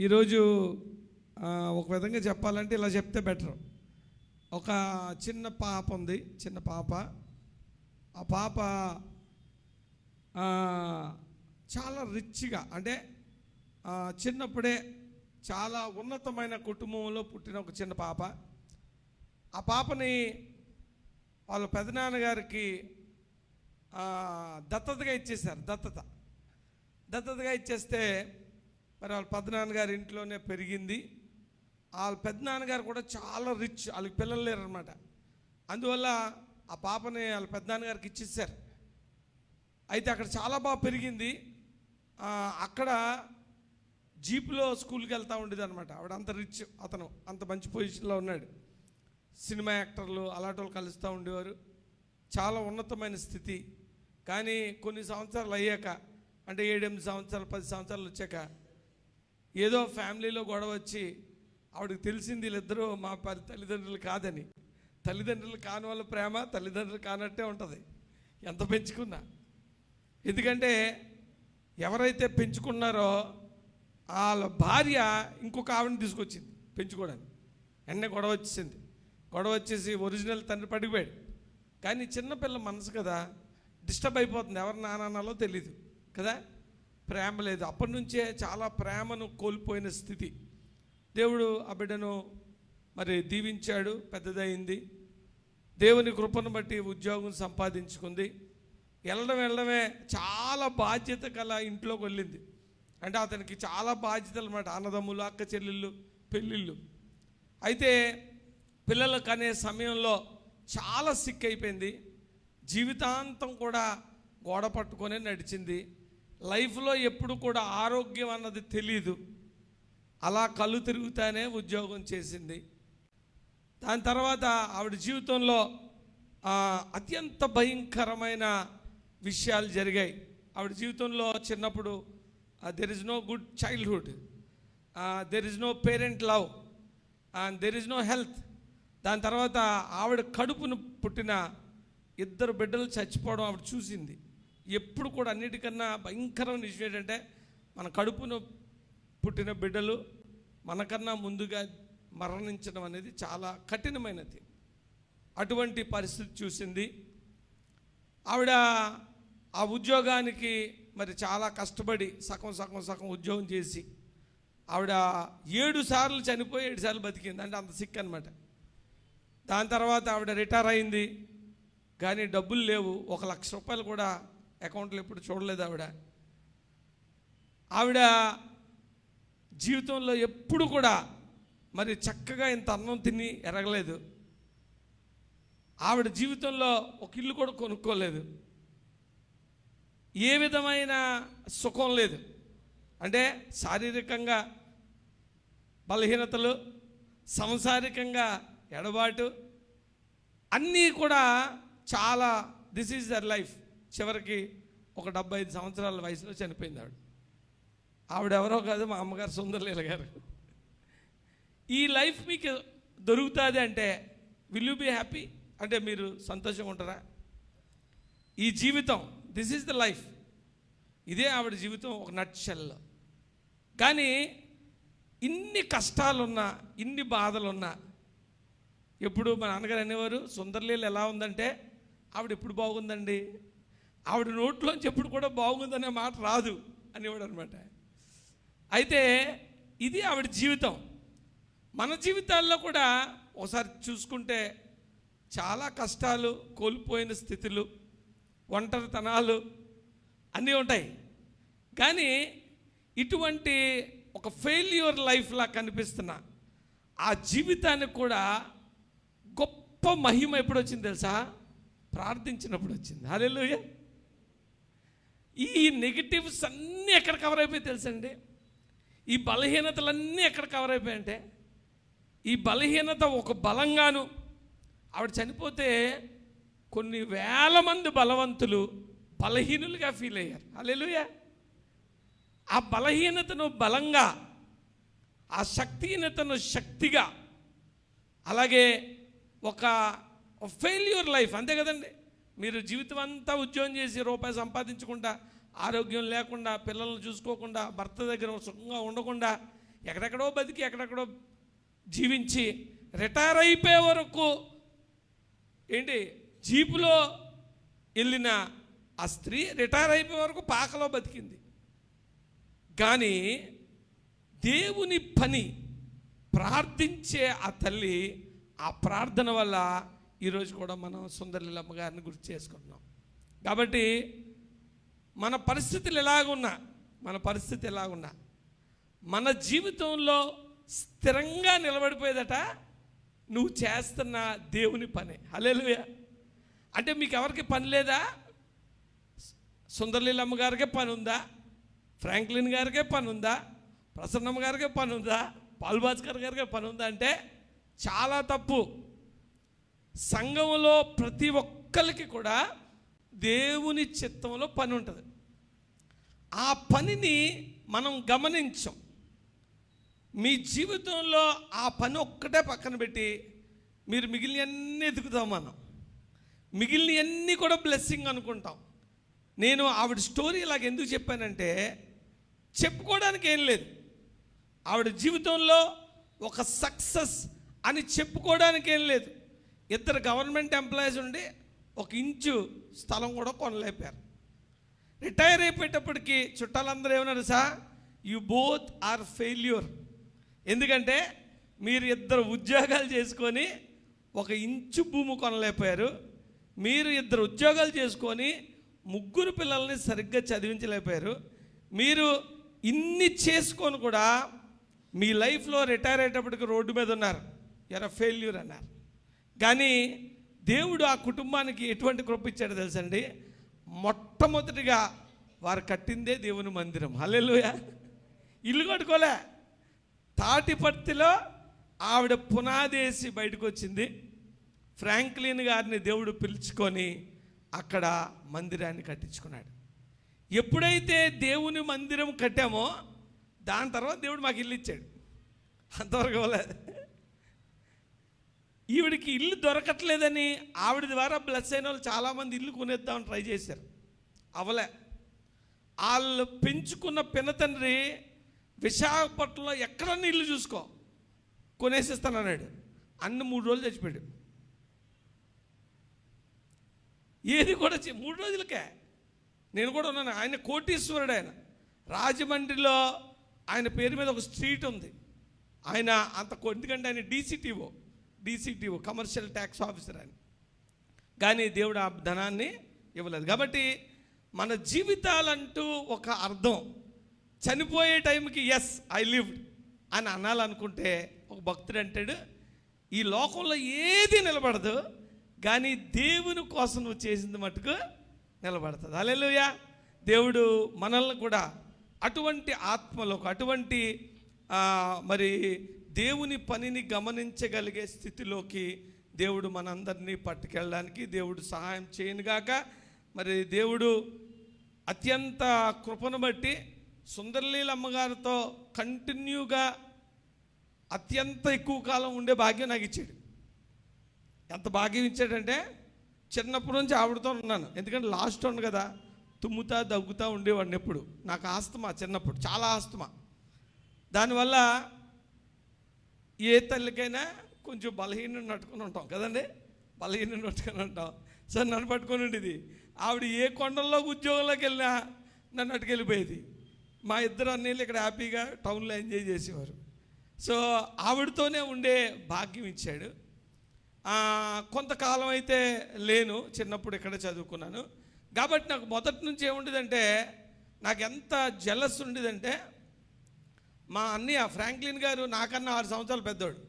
ఈరోజు ఒక విధంగా చెప్పాలంటే ఇలా చెప్తే బెటర్. ఒక చిన్న పాప ఉంది, చిన్న పాప. ఆ పాప చాలా రిచ్గా, అంటే చిన్నప్పుడే చాలా ఉన్నతమైన కుటుంబంలో పుట్టిన ఒక చిన్న పాప. ఆ పాపని వాళ్ళ పెదనాన్నగారికి దత్తతగా ఇచ్చేశారు. దత్తతగా ఇచ్చేస్తే మరి వాళ్ళ పెదనాన్నగారి ఇంట్లోనే పెరిగింది. వాళ్ళ పెదనాన్నగారు కూడా చాలా రిచ్, వాళ్ళకి పిల్లలు లేరు అనమాట. అందువల్ల ఆ పాపని వాళ్ళ పెదనాన్నగారికి ఇచ్చేసారు. అయితే అక్కడ చాలా బాగా పెరిగింది. అక్కడ జీప్లో స్కూల్కి వెళ్తూ ఉండేది అనమాట. ఆవిడ అంత రిచ్, అతను అంత మంచి పొజిషన్లో ఉన్నాడు. సినిమా యాక్టర్లు అలాంటి వాళ్ళు కలుస్తూ ఉండేవారు. చాలా ఉన్నతమైన స్థితి. కానీ కొన్ని సంవత్సరాలు అయ్యాక, అంటే 7-8 సంవత్సరాలు 10 సంవత్సరాలు వచ్చాక ఏదో ఫ్యామిలీలో గొడవ వచ్చి ఆవిడకి తెలిసింది వీళ్ళిద్దరూ మా తల్లిదండ్రులు కాదని. తల్లిదండ్రులు కాని వాళ్ళ ప్రేమ తల్లిదండ్రులు కానట్టే ఉంటుంది ఎంత పెంచుకున్నా. ఎందుకంటే ఎవరైతే పెంచుకున్నారో వాళ్ళ భార్య ఇంకొక ఆవిడని తీసుకొచ్చింది పెంచుకోవడానికి. గొడవ వచ్చేసి ఒరిజినల్ తండ్రి పడిపోయాడు. కానీ చిన్నపిల్ల మనసు కదా, డిస్టర్బ్ అయిపోతుంది. ఎవరు నానాలో తెలీదు కదా, ప్రేమ లేదు. అప్పటి నుంచే చాలా ప్రేమను కోల్పోయిన స్థితి. దేవుడు ఆ బిడ్డను మరి దీవించాడు, పెద్దదయింది. దేవుని కృపను బట్టి ఉద్యోగం సంపాదించుకుంది. వెళ్ళడమే చాలా బాధ్యత గల ఇంట్లోకి వెళ్ళింది. అంటే అతనికి చాలా బాధ్యతలు అన్నమాట. అన్నదమ్ములు, అక్క చెల్లెళ్ళు, పెళ్ళిళ్ళు. అయితే పిల్లలు కనే సమయంలో చాలా సిక్ అయిపోయింది. జీవితాంతం కూడా గోడ పట్టుకొనే నడిచింది. లైఫ్లో ఎప్పుడు కూడా ఆరోగ్యం అన్నది తెలీదు. అలా కళ్ళు తిరుగుతానే ఉద్యోగం చేసింది. దాని తర్వాత ఆవిడ జీవితంలో అత్యంత భయంకరమైన విషయాలు జరిగాయి. ఆవిడ జీవితంలో చిన్నప్పుడు there is no good childhood, there is no parent love, and there is no health. దాని తర్వాత ఆవిడ కడుపును పుట్టిన 2 బిడ్డలు చచ్చిపోవడం ఆవిడ చూసింది. ఎప్పుడు కూడా అన్నిటికన్నా భయంకరమైన విషయం ఏంటంటే మన కడుపును పుట్టిన బిడ్డలు మనకన్నా ముందుగా మరణించడం అనేది చాలా కఠినమైనది. అటువంటి పరిస్థితి చూసింది ఆవిడ. ఆ ఉద్యోగానికి మరి చాలా కష్టపడి సగం ఉద్యోగం చేసి ఆవిడ 7 సార్లు చనిపోయి 7 సార్లు బతికింది. అంటే అంత సిక్ అనమాట. దాని తర్వాత ఆవిడ రిటైర్ అయింది. కానీ డబ్బులు లేవు. 1 లక్ష రూపాయలు కూడా అకౌంట్లో ఎప్పుడు చూడలేదు ఆవిడ జీవితంలో ఎప్పుడు కూడా మరి చక్కగా ఇంత అన్నం తిని ఎరగలేదు. ఆవిడ జీవితంలో ఒక ఇల్లు కూడా కొనుక్కోలేదు. ఏ విధమైన సుఖం లేదు. అంటే శారీరకంగా బలహీనతలు, సంసారికంగా ఎడబాటు, అన్నీ కూడా చాలా. This is their life. చివరికి ఒక 75 సంవత్సరాల వయసులో చనిపోయింది ఆవిడెవరో కాదు, మా అమ్మగారు సుందరలీల గారు. ఈ లైఫ్ మీకు దొరుకుతుంది అంటే విల్ యూ బీ హ్యాపీ? అంటే మీరు సంతోషంగా ఉంటారా? ఈ జీవితం, దిస్ ఈజ్ ద లైఫ్. ఇదే ఆవిడ జీవితం ఒక నట్షెల్లో. కానీ ఇన్ని కష్టాలున్నా, ఇన్ని బాధలున్నా, ఎప్పుడు మా నాన్నగారు అనేవారు, సుందరలీల ఎలా ఉందంటే ఆవిడ ఎప్పుడు బాగుందండి, ఆవిడ నోట్లోంచి ఎప్పుడు కూడా బాగుందనే మాట రాదు అనేవాడు అనమాట. అయితే ఇది ఆవిడ జీవితం. మన జీవితాల్లో కూడా ఒకసారి చూసుకుంటే చాలా కష్టాలు, కోల్పోయిన స్థితులు, ఒంటరితనాలు అన్నీ ఉంటాయి. కానీ ఇటువంటి ఒక ఫెయిల్యూర్ లైఫ్లా కనిపిస్తున్న ఆ జీవితానికి కూడా గొప్ప మహిమ ఎప్పుడు వచ్చింది తెలుసా? ప్రార్థించినప్పుడు వచ్చింది. హల్లెలూయా. ఈ నెగిటివ్స్ అన్నీ ఎక్కడ కవర్ అయిపోయి తెలుసండి? ఈ బలహీనతలన్నీ ఎక్కడ కవర్ అయిపోయాయంటే, ఈ బలహీనత ఒక బలంగాను, ఆవిడ చనిపోతే కొన్ని వేల మంది బలవంతులు బలహీనులుగా ఫీల్ అయ్యారు. హల్లెలూయా. ఆ బలహీనతను బలంగా, ఆ శక్తిహీనతను శక్తిగా, అలాగే ఒక ఫెయిల్యూర్ లైఫ్. అంతే కదండి. మీరు జీవితం అంతా ఉద్యోగం చేసి రూపాయి సంపాదించకుండా, ఆరోగ్యం లేకుండా, పిల్లలను చూసుకోకుండా, భర్త దగ్గర సుఖంగా ఉండకుండా, ఎక్కడెక్కడో బతికి ఎక్కడెక్కడో జీవించి రిటైర్ అయిపోయే వరకు ఏంటి జీపులో వెళ్ళిన ఆ స్త్రీ రిటైర్ అయిపోయే వరకు పాకలో బతికింది. కానీ దేవుని పని ప్రార్థించే ఆ తల్లి, ఆ ప్రార్థన వల్ల ఈరోజు కూడా మనం సుందరలీలమ్మ గారిని గుర్తు చేసుకుంటున్నాం. కాబట్టి మన పరిస్థితులు ఎలాగున్నా, మన జీవితంలో స్థిరంగా నిలబడిపోయేదట నువ్వు చేస్తున్న దేవుని పని. హల్లెలూయా. అంటే మీకు ఎవరికి పని లేదా? సుందరలీలమ్మ గారికే పని ఉందా? ఫ్రాంక్లిన్ గారికే పని ఉందా? ప్రసన్నమ్మ గారికే పని ఉందా? పాల్ భాస్కర్ గారికే పని ఉందా? అంటే చాలా తప్పు. సంఘంలో ప్రతి ఒక్కరికి కూడా దేవుని చిత్తంలో పని ఉంటుంది. ఆ పనిని మనం గమనించం. మీ జీవితంలో ఆ పని ఒక్కటే పక్కన పెట్టి మీరు మిగిలినవన్నీ ఎదుగుతాం. మిగిలినవన్నీ కూడా బ్లెస్సింగ్ అనుకుంటాం. నేను ఆవిడ స్టోరీ ఇలాగ ఎందుకు చెప్పానంటే, చెప్పుకోవడానికి ఏం లేదు. ఆవిడ జీవితంలో ఒక సక్సెస్ అని చెప్పుకోవడానికి ఏం లేదు. 2 గవర్నమెంట్ ఎంప్లాయీస్ ఉండి 1 ఇంచు స్థలం కూడా కొనలేపారు. రిటైర్ అయిపోయేటప్పటికి చుట్టాలందరూ ఏమన్నారు? Sir, you both are failure. ఎందుకంటే మీరు 2 ఉద్యోగాలు చేసుకొని 1 ఇంచు భూమి కొనలేకపోయారు. మీరు 2 ఉద్యోగాలు చేసుకొని 3 పిల్లల్ని సరిగ్గా చదివించలేకపోయారు. మీరు ఇన్ని చేసుకొని కూడా మీ లైఫ్లో రిటైర్ అయ్యేటప్పటికి రోడ్డు మీద ఉన్నారు. ఎరా ఫెయిల్యూర్ అన్నారు. కానీ దేవుడు ఆ కుటుంబానికి ఎటువంటి కృప ఇచ్చాడో తెలుసండి. మొట్టమొదటిగా వారు కట్టిందే దేవుని మందిరం. హల్లెలూయా. ఇల్లు కట్టుకోలే, తాటిపర్తిలో ఆవిడ పునాదేసి బయటకు వచ్చింది. ఫ్రాంక్లిన్ గారిని దేవుడు పిలుచుకొని అక్కడ మందిరాన్ని కట్టించుకున్నాడు. ఎప్పుడైతే దేవుని మందిరం కట్టామో దాని తర్వాత దేవుడు మాకు ఇల్లు ఇచ్చాడు. అంతవరకు అవ్వలేదు. ఈవిడికి ఇల్లు దొరకట్లేదని ఆవిడ ద్వారా బ్లెస్ అయిన వాళ్ళు చాలామంది ఇల్లు కొనేద్దామని ట్రై చేశారు. అవలే. వాళ్ళు పెంచుకున్న పినతండ్రి విశాఖపట్నంలో ఎక్కడన్నా ఇల్లు చూసుకో కొనేసిస్తానన్నాడు. 3 రోజులు చచ్చిపోయాడు. ఏది కూడా 3 రోజులకే. నేను కూడా ఉన్నాను. ఆయన కోటీశ్వరుడు. ఆయన రాజమండ్రిలో ఆయన పేరు మీద ఒక స్ట్రీట్ ఉంది. ఆయన ఎందుకంటే ఆయన డీసీటీఓ కమర్షియల్ ట్యాక్స్ ఆఫీసర్ అని. కానీ దేవుడు ఆ ధనాన్ని ఇవ్వలేదు. కాబట్టి మన జీవితాలంటూ ఒక అర్థం, చనిపోయే టైంకి ఎస్ ఐ లివ్డ్ అని అనాలనుకుంటే ఒక భక్తుడు అంటాడు, ఈ లోకంలో ఏది నిలబడదు, కానీ దేవుని కోసం నువ్వు చేసింది మటుకు నిలబడుతుంది. హల్లెలూయా. దేవుడు మనల్ని కూడా అటువంటి ఆత్మలోకి, అటువంటి మరి దేవుని పనిని గమనించగలిగే స్థితిలోకి దేవుడు మనందరినీ పట్టుకెళ్ళడానికి దేవుడు సహాయం చేయనుగాక. మరి దేవుడు అత్యంత కృపను బట్టి సుందరలీలమ్మ గారితో కంటిన్యూగా అత్యంత ఎక్కువ కాలం ఉండే భాగ్యం నాకు ఇచ్చాడు. ఎంత భాగ్యం ఇచ్చాడంటే, చిన్నప్పటి నుంచి ఆవిడతో ఉన్నాను. ఎందుకంటే లాస్ట్ ఉండు కదా, తుమ్ముతా దగ్గుతా ఉండేవాడిని ఎప్పుడు. నాకు ఆస్తమా, చిన్నప్పుడు చాలా ఆస్తమా. దానివల్ల ఏ తల్లికైనా కొంచెం బలహీనం నట్టుకొని ఉంటాం కదండి, బలహీనం నట్టుకొని ఉంటాం. సరే నన్ను పట్టుకొని ఉండేది ఆవిడ. ఏ కొండల్లో ఉద్యోగంలోకి వెళ్ళినా నన్ను అట్టుకెళ్ళిపోయేది. మా 2 అన్నీళ్ళు ఇక్కడ హ్యాపీగా టౌన్లో ఎంజాయ్ చేసేవారు. సో ఆవిడతోనే ఉండే భాగ్యం ఇచ్చాడు. కొంతకాలం అయితే లేను, చిన్నప్పుడు ఇక్కడ చదువుకున్నాను. కాబట్టి నాకు మొదటి నుంచి ఏముండేదంటే, నాకు ఎంత జెలస్ ఉండేదంటే, మా అన్నయ్య ఫ్రాంక్లిన్ గారు నాకన్నా 6 సంవత్సరాలు పెద్దోడు.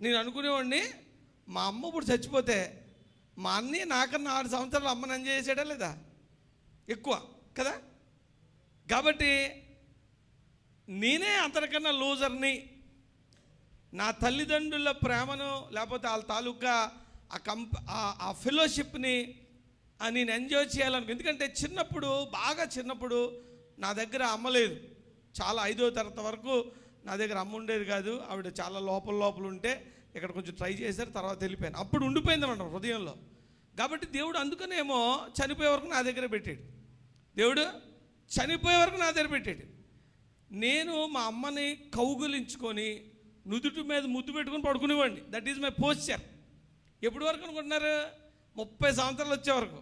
నేను అనుకునేవాడిని, మా అమ్మ ఇప్పుడు చచ్చిపోతే మా అన్నయ్య నాకన్నా 6 సంవత్సరాలు అమ్మని ఎంజాయ్ చేసాడా లేదా, ఎక్కువ కదా. కాబట్టి నేనే అంతకన్నా లూజర్ని. నా తల్లిదండ్రుల ప్రేమను, లేకపోతే వాళ్ళ తాలూకా ఆ ఫెలోషిప్ని నేను ఎంజాయ్ చేయాలను. ఎందుకంటే బాగా చిన్నప్పుడు నా దగ్గర అమ్మ లేదు. చాలా 5వ తరగతి వరకు నా దగ్గర అమ్మ ఉండేది కాదు. ఆవిడ చాలా లోపల ఉంటే ఇక్కడ కొంచెం ట్రై చేశారు, తర్వాత వెళ్ళిపోయాను. అప్పుడు ఉండిపోయింది అన్నమాట హృదయంలో. కాబట్టి దేవుడు అందుకనేమో చనిపోయే వరకు నా దగ్గర పెట్టాడు. దేవుడు చనిపోయే వరకు నా దగ్గర పెట్టాడు. నేను మా అమ్మని కౌగులించుకొని నుదుటి మీద ముద్దు పెట్టుకొని పడుకునేవాడిని. That is my posture. ఎప్పటి వరకు అనుకుంటున్నారు? 30 సంవత్సరాలు వచ్చే వరకు.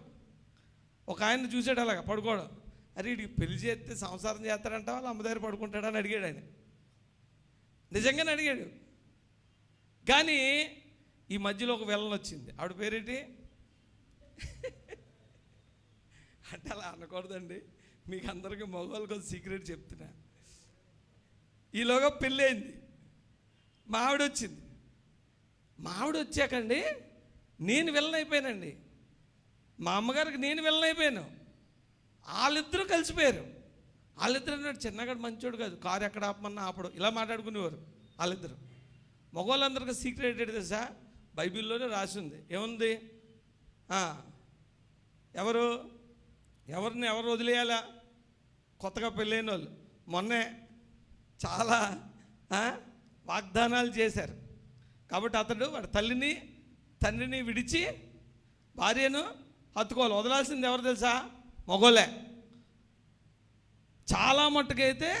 ఒక ఆయన చూసాడు అలాగా పడుకోవడం. అరే వీడికి పెళ్లి చేస్తే సంసారం చేస్తాడంట, వాళ్ళ అమ్మ దగ్గర పడుకుంటాడని అడిగాడు ఆయన. నిజంగానే అడిగాడు. కానీ ఈ మధ్యలో ఒక వెళ్ళని వచ్చింది. ఆవిడ పేరేంటి అంటే అలా అనకూడదండి, మీకు అందరికీ మగవాళ్ళకి ఒక సీక్రెట్ చెప్తున్నా. ఈలోగా పెళ్ళి అయింది, మా ఆవిడ వచ్చింది. మా ఆవిడ వచ్చాకండి నేను వెళ్ళనైపోయానండి. మా అమ్మగారికి నేను వెళ్ళనైపోయాను. వాళ్ళిద్దరూ కలిసిపోయారు. వాళ్ళిద్దరు అన్నాడు, చిన్నగాడు మంచోడు కాదు, కారు ఎక్కడ ఆపమన్నా ఆపడు, ఇలా మాట్లాడుకునేవారు వాళ్ళిద్దరు. మగవాళ్ళందరికీ సీక్రెట్ ఏంటి తెలుసా? బైబిల్లోనే రాసి ఉంది. ఏముంది? ఎవరిని వదిలేయాలా? కొత్తగా పెళ్ళైన వాళ్ళు మొన్నే చాలా వాగ్దానాలు చేశారు. కాబట్టి అతడు వాడి తల్లిని తండ్రిని విడిచి భార్యను హత్తుకోవాలి. వదలాల్సింది ఎవరు తెలుసా? మగోలే. చాలా మట్టుకైతే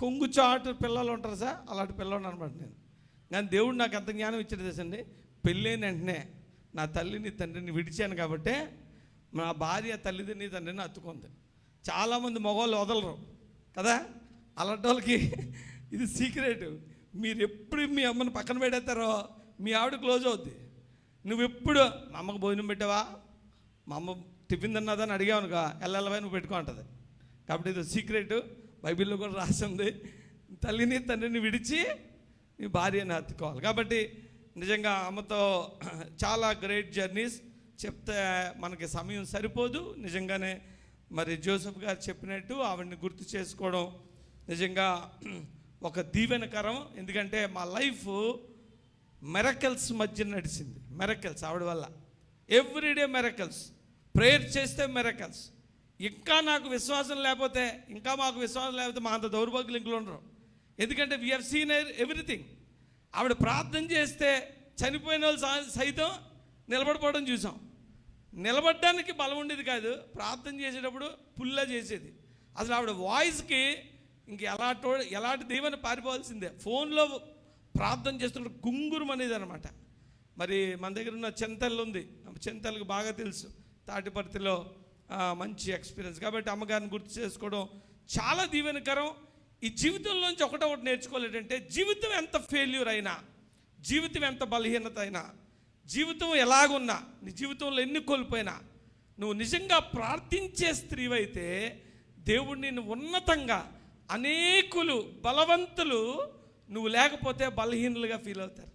కొంగు చాటు పిల్లలు ఉంటారు సార్, అలాంటి పిల్లలు అనమాట నేను. కానీ దేవుడు నాకు ఎంత జ్ఞానం ఇచ్చాడు తెలుసండి. పెళ్ళైన వెంటనే నా తల్లిని తండ్రిని విడిచాను కాబట్టి నా భార్య తల్లిని తండ్రిని హత్తుకుంది. చాలామంది మగవాళ్ళు వదలరు కదా, అలాంటి వాళ్ళకి ఇది సీక్రెట్. మీరు ఎప్పుడు మీ అమ్మని పక్కన పెడతారో మీ ఆవిడ క్లోజ్ అవుద్ది. నువ్వెప్పుడు మా అమ్మకు భోజనం పెట్టావా, మా అమ్మ టిఫిన్ తిన్నదని అడిగావునుగా, ఎల్లవై నువ్వు పెట్టుకో అంటది. కాబట్టి ఇది సీక్రెట్, బైబిల్లో కూడా రాసి ఉంది. తల్లిని తండ్రిని విడిచి నీ భార్యని హత్తుకోవాలి. కాబట్టి నిజంగా అమ్మతో చాలా గ్రేట్ జర్నీస్ చెప్తే మనకి సమయం సరిపోదు. నిజంగానే మరి జోసెఫ్ గారు చెప్పినట్టు ఆవిడని గుర్తు చేసుకోవడం నిజంగా ఒక దీవెనకరం. ఎందుకంటే మా లైఫ్ మెరకల్స్ మధ్య నడిచింది. మెరకల్స్ ఆవిడ వల్ల, ఎవ్రీడే మెరకల్స్. ప్రేయర్ చేస్తే మెరకల్స్. ఇంకా నాకు విశ్వాసం లేకపోతే, ఇంకా మాకు విశ్వాసం లేకపోతే మా అంత దౌర్భాగ్యులు ఇంట్లో ఉండరు. ఎందుకంటే వీ హ్యావ్ సీన్ ఎవ్రీథింగ్. ఆవిడ ప్రార్థన చేస్తే చనిపోయిన వాళ్ళు సైతం నిలబడిపోవడం చూసాం. నిలబడడానికి బలం ఉండేది కాదు, ప్రార్థన చేసేటప్పుడు పుల్లా చేసేది. అసలు ఆవిడ వాయిస్కి ఇంక ఎలాంటి దీవెన పారిపోవాల్సిందే. ఫోన్లో ప్రార్థన చేస్తున్నప్పుడు గుంగురం అనేది అనమాట. మరి మన దగ్గర ఉన్న చింతలు ఉంది, చింతలకు బాగా తెలుసు, తాటిపర్తిలో మంచి ఎక్స్పీరియన్స్. కాబట్టి అమ్మగారిని గుర్తు చేసుకోవడం చాలా దీవెనకరం. ఈ జీవితంలోంచి ఒకటి నేర్చుకోలేదంటే, జీవితం ఎంత ఫెయిల్యూర్ అయినా, జీవితం ఎంత బలహీనత అయినా, జీవితం ఎలాగున్నా, నీ జీవితంలో ఎన్ని కోల్పోయినా, నువ్వు నిజంగా ప్రార్థించే స్త్రీవైతే దేవుడు నిన్ను ఉన్నతంగా, అనేకులు బలవంతులు నువ్వు లేకపోతే బలహీనులుగా ఫీల్ అవుతారు.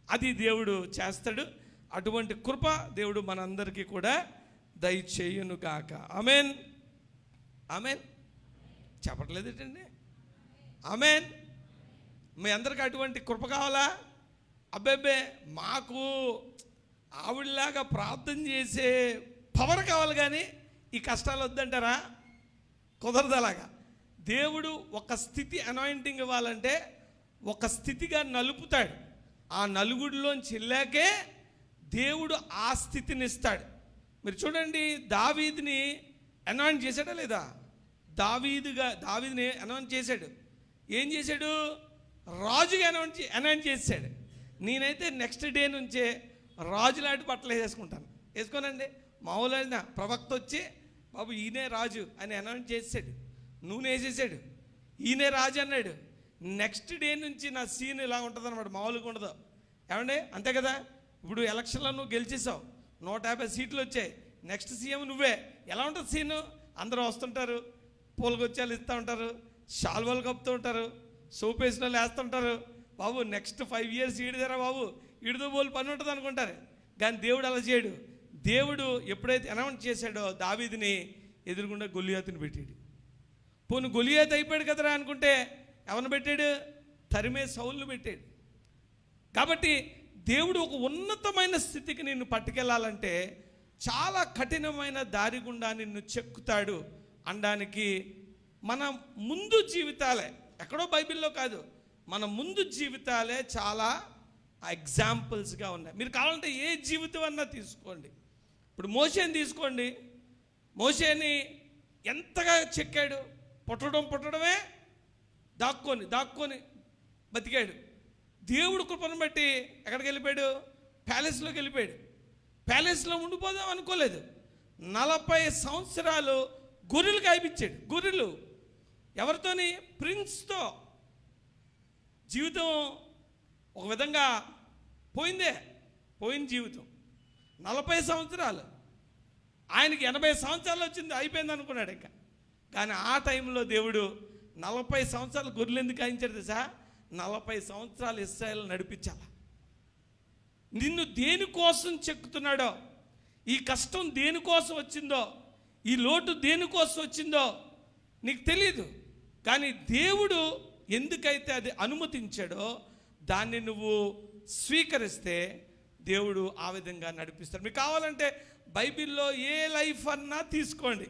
అది దేవుడు చేస్తాడు. అటువంటి కృప దేవుడు మనందరికీ కూడా దయచేయునుగాక. ఆమెన్. ఆమెన్ చెప్పట్లేదు ఏంటండి? ఆమెన్. మీ అందరికీ అటువంటి కృప కావాలా? అబ్బేబ్బే మాకు ఆవిడలాగా ప్రార్థన చేసే పవర్ కావాలి, కానీ ఈ కష్టాలు వద్దంటారా? కుదరదు. అలాగా దేవుడు ఒక స్థితి అనాయింటింగ్ ఇవ్వాలంటే ఒక స్థితిగా నలుపుతాడు. ఆ నలుగుడిలోంచి వెళ్ళాకే దేవుడు ఆ స్థితిని ఇస్తాడు. మీరు చూడండి, దావీదుని అనాయింట్ చేశాడా లేదా? దావీదుని అనాయింట్ చేశాడు. ఏం చేశాడు? రాజుగా అనాయింట్ చేశాడు. నేనైతే నెక్స్ట్ డే నుంచే రాజులాంటి బట్టలు వేసుకుంటాను. వేసుకోనండి, మామూలైన ప్రవక్త వచ్చి బాబు ఈయనే రాజు అని అనౌన్స్ చేసాడు, నూనె వేసేసాడు, ఈయనే రాజు అన్నాడు. నెక్స్ట్ డే నుంచి నా సీన్ ఇలా ఉంటుంది అనమాట, మామూలుగా ఉండదు. ఏమండి అంతే కదా? ఇప్పుడు ఎలక్షన్లో నువ్వు గెలిచేసావు, 150 సీట్లు వచ్చాయి, నెక్స్ట్ సీఎం నువ్వే. ఎలా ఉంటుంది సీను? అందరూ వస్తుంటారు, పూలగొచ్చాలు ఇస్తూ ఉంటారు, షాల్వాలు కప్పుతూ ఉంటారు, సోప్ వేసిన వాళ్ళు వేస్తుంటారు. బాబు నెక్స్ట్ 5 years ఈడిదారా బాబు, ఈడితో పోలు పని ఉంటుంది అనుకుంటారు. కానీ దేవుడు అలా చేయడు. దేవుడు ఎప్పుడైతే అనౌన్స్ చేశాడో దావీదుని ఎదురుగుండా గొలియాతుని పెట్టాడు. పోను గొలియాతు అయిపోయాడు కదరా అనుకుంటే ఎవరిని పెట్టాడు? తరిమే సౌలును పెట్టాడు. కాబట్టి దేవుడు ఒక ఉన్నతమైన స్థితికి నిన్ను పట్టుకెళ్ళాలంటే చాలా కఠినమైన దారి గుండా నిన్ను చెక్కుతాడు అనడానికి మన ముందు జీవితాలే, ఎక్కడో బైబిల్లో కాదు, మన ముందు జీవితాలే చాలా ఎగ్జాంపుల్స్గా ఉన్నాయి. మీరు కావాలంటే ఏ జీవితం అన్నా తీసుకోండి. ఇప్పుడు మోషేని తీసుకోండి. మోషేని ఎంతగా చెక్కాడు, పుట్టడమే దాక్కొని బతికాడు. దేవుడు కృపను బట్టి ఎక్కడికి వెళ్ళిపోయాడు? ప్యాలెస్లోకి వెళ్ళిపోయాడు. ప్యాలెస్లో ఉండిపోదాం అనుకోలేదు. 40 సంవత్సరాలు గొర్రెలు కాయిపించాడు. గొర్రెలు ఎవరితోని? ప్రిన్స్తో. జీవితం ఒక విధంగా పోయిన జీవితం. 40 సంవత్సరాలు. ఆయనకి 80 సంవత్సరాలు వచ్చింది, అయిపోయింది అనుకున్నాడు ఇంకా. కానీ ఆ టైంలో దేవుడు 40 సంవత్సరాలు గొర్రెలు ఎందుకు కాయించాడు తెలుసా? 40 సంవత్సరాలు ఇశ్రాయేలు నడిపించాల. నిన్ను దేనికోసం చెక్కుతున్నాడో, ఈ కష్టం దేనికోసం వచ్చిందో, ఈ లోటు దేనికోసం వచ్చిందో నీకు తెలియదు. కానీ దేవుడు ఎందుకైతే అది అనుమతించాడో దాన్ని నువ్వు స్వీకరిస్తే దేవుడు ఆ విధంగా నడిపిస్తాడు. మీకు కావాలంటే బైబిల్లో ఏ లైఫ్ అన్నా తీసుకోండి.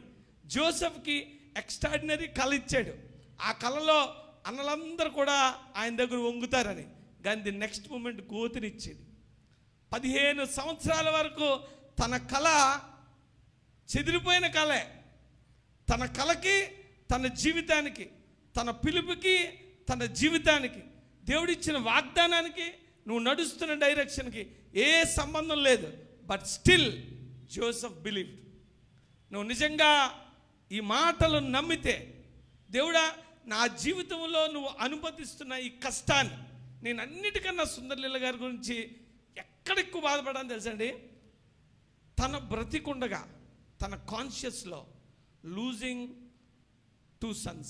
జోసెఫ్కి ఎక్స్ట్రాడినరీ కళ ఇచ్చాడు. ఆ కళలో అన్నలందరూ కూడా ఆయన దగ్గర వంగుతారని. కానీ ది నెక్స్ట్ మూమెంట్ గోతినిచ్చేది. 15 సంవత్సరాల వరకు తన కళ చెదిరిపోయిన కళే. తన కళకి, తన జీవితానికి, తన పిలుపుకి, తన జీవితానికి, దేవుడిచ్చిన వాగ్దానానికి, నువ్వు నడుస్తున్న డైరెక్షన్కి ఏ సంబంధం లేదు. But still Joseph believed. నువ్వు నిజంగా ఈ మాటలు నమ్మితే, దేవుడా నా జీవితంలో నువ్వు అనుమతిస్తున్న ఈ కష్టాన్ని, నేను అన్నిటికన్నా సుందరలీల గారి గురించి ఎక్కడ ఎక్కువ బాధపడాలని తెలుసండి? తన బ్రతికుండగా తన కాన్షియస్లో losing 2 sons,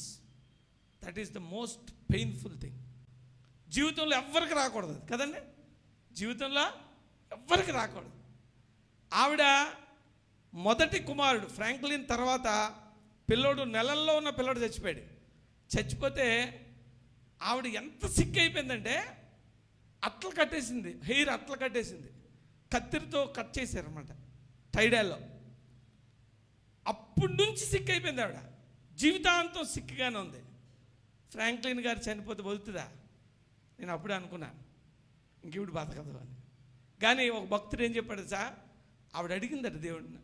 that is the most painful thing. జీవితంలో ఎవ్వరికి రాకూడదు కదండి. జీవితంలో ఎవ్వరికి రాకూడదు. ఆవిడ మొదటి కుమారుడు ఫ్రాంక్లిన్ తర్వాత పిల్లోడు, నెలల్లో ఉన్న పిల్లోడు చచ్చిపోతే ఆవిడ ఎంత సిక్ అయిపోయిందంటే అట్ల కట్టేసింది, హెయిర్ అట్ల కట్టేసింది, కత్తిరితో కట్ చేశారన్నమాట టైడాల్లో. అప్పటి నుంచి సిక్ అయిపోయింది ఆవిడ. జీవితాంతం సిక్గానే ఉంది. ఫ్రాంక్లిన్ గారు చనిపోతే బతుకుతుందా? నేను అప్పుడే అనుకున్నాను ఇంకివిడు బతకదు అని. కానీ ఒక భక్తుడు ఏం చెప్పాడు సార్, ఆవిడ అడిగిందట దేవుడిని,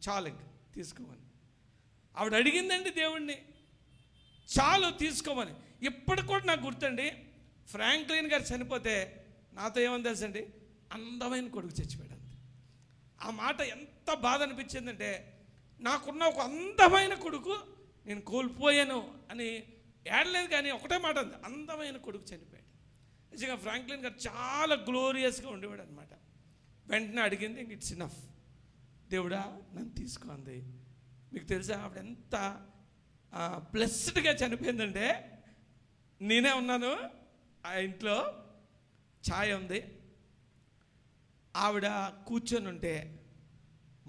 చాలు ఇంక తీసుకోమని. ఆవిడ అడిగిందండి దేవుడిని, చాలు తీసుకోమని. ఇప్పటికి కూడా నాకు గుర్తండి, ఫ్రాంక్లిన్ గారు చనిపోతే నాతో ఏమని తెలుసండి, అందమైన కొడుకు చచ్చిపోయాడు అంతే. ఆ మాట ఎంత బాధ అనిపించిందంటే, నాకున్న ఒక అందమైన కొడుకు నేను కోల్పోయాను అని ఏడలేదు. కానీ ఒకటే మాట అంది, అందమైన కొడుకు చనిపోయాడు. నిజంగా ఫ్రాంక్లిన్ గారు చాలా గ్లోరియస్గా ఉండేవాడు అనమాట. వెంటనే అడిగింది, ఇంక ఇట్స్ ఇనఫ్, దేవుడా నన్ను తీసుకుంది. మీకు తెలుసా ఆవిడ ఎంత బ్లెస్డ్గా చనిపోయిందంటే, నేనే ఉన్నాను ఆ ఇంట్లో, ఛాయ్ ఉంది, ఆవిడ కూర్చొని ఉంటే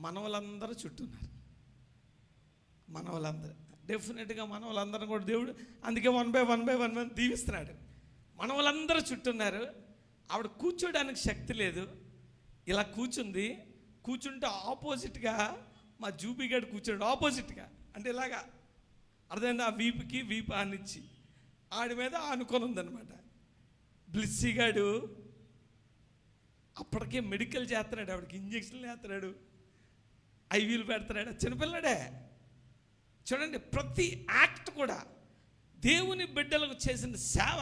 మనవలందరూ చుట్టూన్నారు. మనవలందరూ డెఫినెట్గా మనవలందరూ కూడా దేవుడు అందుకే 1 by 1 దీవిస్తున్నాడు. మనవలందరూ చుట్టూన్నారు. ఆవిడ కూర్చోడానికి శక్తి లేదు, ఇలా కూర్చుంటే ఆపోజిట్గా మా జూబీగాడు కూర్చోడు, ఆపోజిట్గా అంటే ఇలాగా అర్థమైంది. ఆ వీపుకి వీపు ఆనిచ్చి ఆడి మీద ఆనుకొని ఉందన్నమాట. బ్లిస్సీగాడు అప్పటికే మెడికల్ చేస్తున్నాడు, ఆవిడకి ఇంజక్షన్లు చేస్తున్నాడు, ఐవీలు పెడుతున్నాడు. చిన్నపిల్లడే చూడండి. ప్రతి యాక్ట్ కూడా దేవుని బిడ్డలకు చేసిన సేవ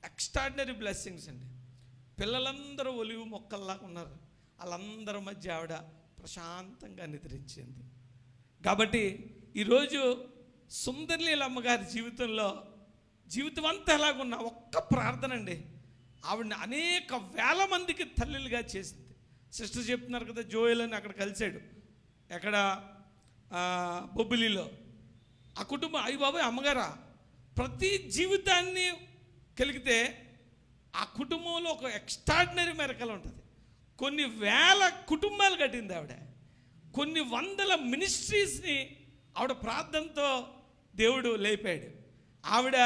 ఎక్స్ట్రాడినరీ బ్లెస్సింగ్స్ అండి. పిల్లలందరూ ఒలివు మొక్కల్లాగా ఉన్నారు. వాళ్ళందరి మధ్య ఆవిడ ప్రశాంతంగా నిద్రించింది. కాబట్టి ఈరోజు సుందరలీల అమ్మగారి జీవితం అంతా ఎలాగున్నా ఒక్క ప్రార్థన అండి ఆవిడని అనేక వేల మందికి తల్లిలుగా చేసింది. సిస్టర్ చెప్తున్నారు కదా, జోయల్ అని అక్కడ కలిశాడు, ఎక్కడ బొబ్బిలిలో. ఆ కుటుంబం, అయ్య బాబాయ్ అమ్మగారా, ప్రతి జీవితాన్ని కలిగితే ఆ కుటుంబంలో ఒక ఎక్స్ట్రాడినరీ మెరకలు ఉంటుంది. కొన్ని వేల కుటుంబాలు కట్టింది ఆవిడ, కొన్ని వందల మినిస్ట్రీస్ని ఆవిడ ప్రార్థనతో దేవుడు లేపాడు. ఆవిడ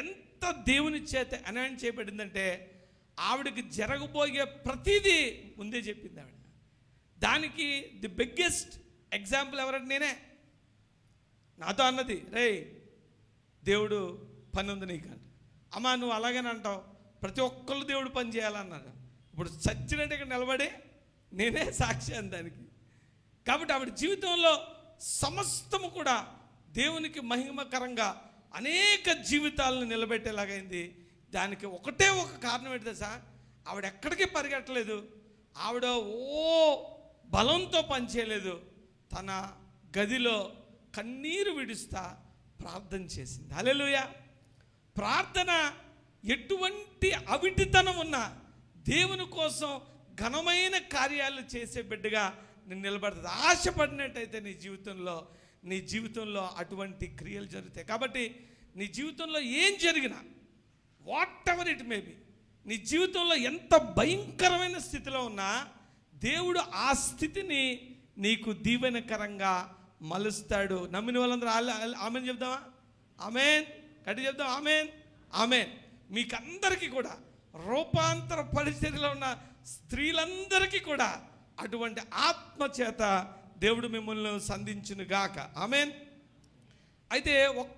ఎంత దేవుని చేత అనాయింట్ చేయబడిందంటే, ఆవిడకి జరగబోయే ప్రతిదీ ముందే చెప్పింది ఆవిడ. దానికి ది బిగ్గెస్ట్ ఎగ్జాంపుల్ ఎవరంటే నేనే. నాతో అన్నది, రే దేవుడు పని ఉంది నీకు అంట. అమ్మా నువ్వు అలాగని అంటావు, ప్రతి ఒక్కళ్ళు దేవుడు పని చేయాలన్నాడు. ఇప్పుడు చచ్చినట్టు ఇక్కడ నిలబడి నేనే సాక్షి అని దానికి. కాబట్టి ఆవిడ జీవితంలో సమస్తము కూడా దేవునికి మహిమకరంగా అనేక జీవితాలను నిలబెట్టేలాగైంది. దానికి ఒకటే ఒక కారణం ఏంటి తెలుసా? ఆవిడ ఎక్కడికి పరిగెట్టలేదు, ఆవిడ బలంతో పనిచేయలేదు, తన గదిలో కన్నీరు విడుస్తా ప్రార్థన చేసింది. హల్లెలూయా. ప్రార్థన ఎటువంటి అవిటితనం ఉన్నా దేవుని కోసం ఘనమైన కార్యాలు చేసే బిడ్డగా నేను నిలబడుతుంది. ఆశపడినట్టయితే నీ జీవితంలో అటువంటి క్రియలు జరుగుతాయి. కాబట్టి నీ జీవితంలో ఏం జరిగినా, what ever it may be, నీ జీవితంలో ఎంత భయంకరమైన స్థితిలో ఉన్నా దేవుడు ఆ స్థితిని నీకు దీవెనకరంగా మలుస్తాడు. నమ్మిన వాళ్ళందరూ ఆమెన్ చెప్దామా? ఆమెన్. గట్టి చెప్దాం ఆమెన్. ఆమెన్. మీకందరికీ కూడా, రూపాంతర పరిస్థితిలో ఉన్న స్త్రీలందరికీ కూడా అటువంటి ఆత్మచేత దేవుడు మిమ్మల్ని సంధించును గాక. ఆమెన్. అయితే ఒక్క